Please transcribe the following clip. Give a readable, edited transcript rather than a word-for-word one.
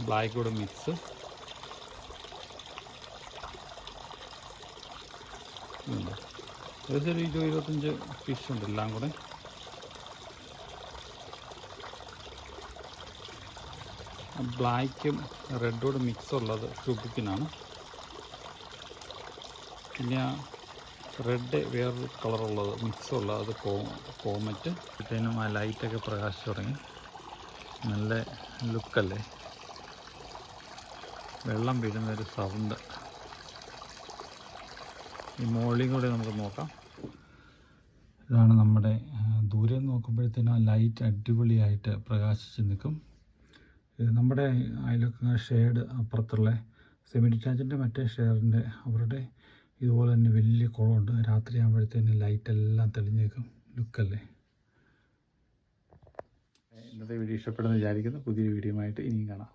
Black കൂടെ mix. ഏകദേശം ഒരു 20-25 ഫിഷ് ഉണ്ട് എല്ലാം കൂടെ. ബ്ലാക്കും റെഡോട് മിക്സ് ഉള്ളത് ഷുബുക്കിനാണ്. പിന്നെ റെഡ് വേറൊരു കളറുള്ളത് മിക്സ് ഉള്ളത് അത് കോമറ്റ്. ഇത്തേനും ആ ലൈറ്റൊക്കെ പ്രകാശിച്ച് തുടങ്ങി. നല്ല ലുക്കല്ലേ, വെള്ളം വീഴുന്നൊരു സൗണ്ട്. ഈ മോളിയും കൂടെ നമുക്ക് നോക്കാം. ഇതാണ് നമ്മുടെ ദൂരെ നോക്കുമ്പോഴത്തേനും ആ ലൈറ്റ് അടിപൊളിയായിട്ട് പ്രകാശിച്ച് നിൽക്കും. ഇത് നമ്മുടെ അതിലൊക്കെ ഷെയ്ഡ് അപ്പുറത്തുള്ള സെമി ഡിറ്റാച്ചിൻ്റെ മറ്റേ ഷെയറിൻ്റെ അവരുടെ ഇതുപോലെ തന്നെ വലിയ കുളമുണ്ട്. രാത്രി ആകുമ്പോഴത്തേനും ലൈറ്റെല്ലാം തെളിഞ്ഞ് നിൽക്കും. ലുക്കല്ലേ. ഇന്നത്തെ വീഡിയോ ഇഷ്ടപ്പെടുന്ന വിചാരിക്കുന്നു. പുതിയൊരു വീഡിയോ ആയിട്ട് ഇനിയും കാണാം.